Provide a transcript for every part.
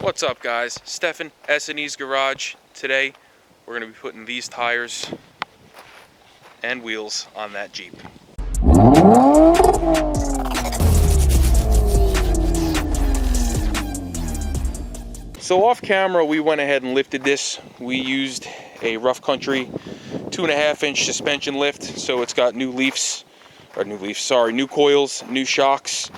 What's up, guys? Stefan, S&E's Garage. Today we're going to be putting these tires and wheels on that Jeep. So off camera we went ahead and lifted this. We used a rough country 2.5-inch suspension lift, so it's got new coils, new shocks.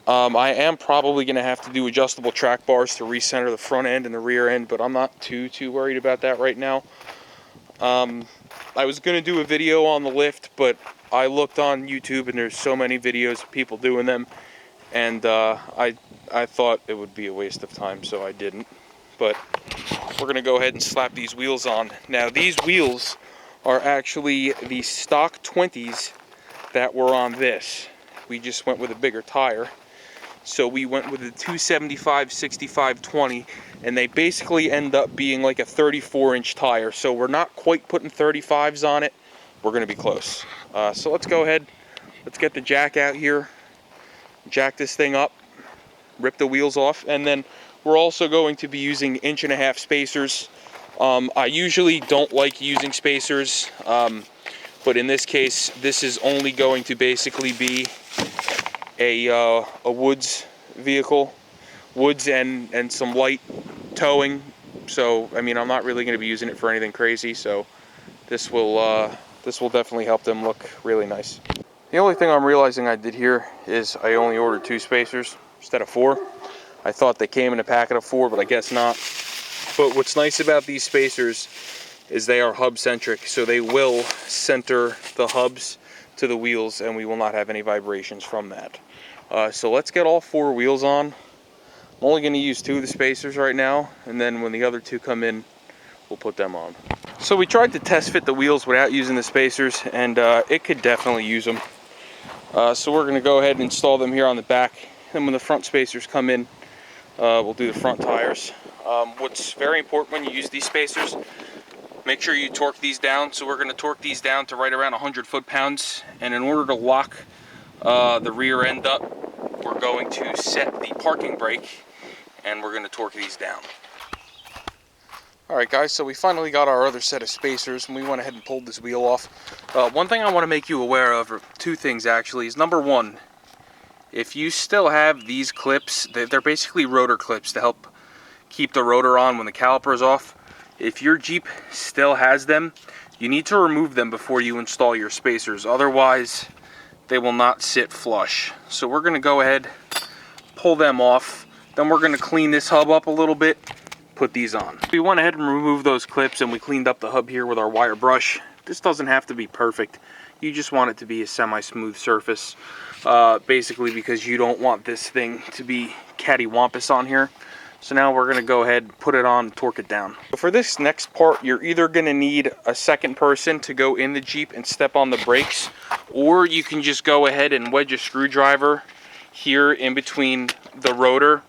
I am probably going to have to do adjustable track bars to recenter the front end and the rear end, but I'm not too worried about that right now. I was going to do a video on the lift, but I looked on YouTube and there's so many videos of people doing them, and I thought it would be a waste of time, so I didn't. But we're going to go ahead and slap these wheels on. Now these wheels are actually the stock 20s that were on this. We just went with a bigger tire. So we went with a 275/65/20, and they basically end up being like a 34-inch tire. So we're not quite putting 35s on it. We're going to be close. So let's go ahead. Let's get the jack out here. Jack this thing up. Rip the wheels off. And then we're also going to be using 1.5-inch spacers. I usually don't like using spacers. But in this case, this is only going to basically be a woods vehicle, woods and some light towing. So I mean, I'm not really going to be using it for anything crazy. So this will definitely help them look really nice. The only thing I'm realizing I did here is I only ordered 2 spacers instead of 4. I thought they came in a packet of 4, but I guess not. But what's nice about these spacers is they are hub centric, so they will center the hubs to the wheels and we will not have any vibrations from that. So let's get all 4 wheels on. I'm only going to use 2 of the spacers right now, and then when the other 2 come in, we'll put them on. So we tried to test fit the wheels without using the spacers, and it could definitely use them. So we're going to go ahead and install them here on the back, and when the front spacers come in, we'll do the front tires. What's very important when you use these spacers, make sure you torque these down. So we're going to torque these down to right around 100 foot-pounds, and in order to lock the rear end up, we're going to set the parking brake and we're going to torque these down. Alright guys, so we finally got our other set of spacers and we went ahead and pulled this wheel off. One thing I want to make you aware of, or 2 things actually, is number 1, if you still have these clips, they're basically rotor clips to help keep the rotor on when the caliper is off. If your Jeep still has them, you need to remove them before you install your spacers. Otherwise, they will not sit flush. So we're going to go ahead, pull them off. Then we're going to clean this hub up a little bit, put these on. We went ahead and removed those clips and we cleaned up the hub here with our wire brush. This doesn't have to be perfect. You just want it to be a semi-smooth surface. Basically because you don't want this thing to be cattywampus on here. So now we're going to go ahead and put it on and torque it down. So for this next part, you're either going to need a second person to go in the Jeep and step on the brakes, or you can just go ahead and wedge a screwdriver here in between the rotor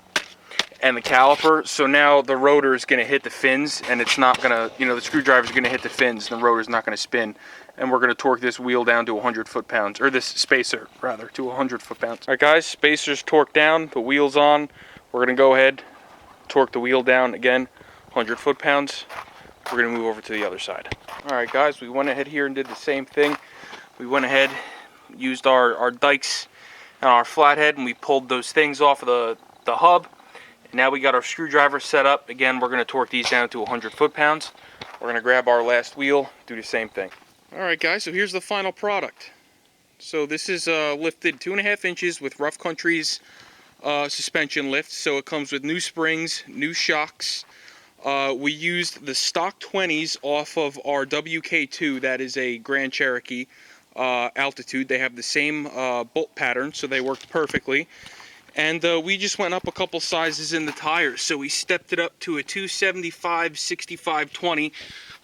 and the caliper. So now the rotor is going to hit the fins, and it's not going to, the screwdriver is going to hit the fins and the rotor is not going to spin. And we're going to torque this wheel down to 100 foot-pounds, or this spacer rather, to 100 foot-pounds. All right guys, spacers torqued down, the wheels on. We're going to go ahead, torque the wheel down again, 100 foot-pounds. We're going to move over to the other side. Alright guys, we went ahead here and did the same thing. We went ahead, used our dikes and our flathead, and we pulled those things off of the hub. And now we got our screwdriver set up. Again, we're going to torque these down to 100 foot-pounds. We're going to grab our last wheel, do the same thing. Alright guys, so here's the final product. So this is lifted 2.5 inches with Rough Country's suspension lift. So it comes with new springs, new shocks. We used the stock 20s off of our WK2. That is a Grand Cherokee Altitude. They have the same bolt pattern, so they worked perfectly. And we just went up a couple sizes in the tires. So we stepped it up to a 275/65/20.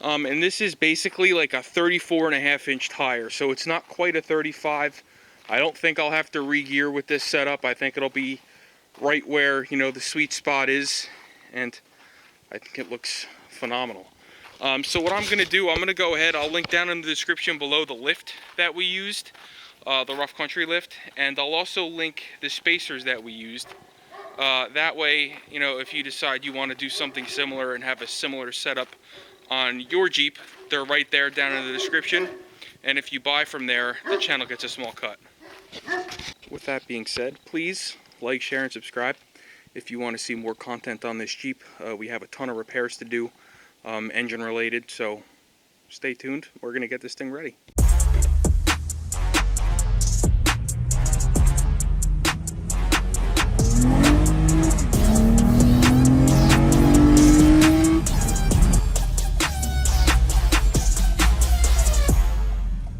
And this is basically like a 34.5-inch tire. So it's not quite a 35. I don't think I'll have to re-gear with this setup. I think it'll be right where, the sweet spot is, and I think it looks phenomenal. So what I'm going to do, I'm going to go ahead, I'll link down in the description below the lift that we used, the Rough Country lift, and I'll also link the spacers that we used That way, you know, if you decide you want to do something similar and have a similar setup on your Jeep, they're right there down in the description. And if you buy from there, the channel gets a small cut. With that being said, please like, share, and subscribe if you want to see more content on this Jeep. We have a ton of repairs to do, engine related, so stay tuned. We're going to get this thing ready.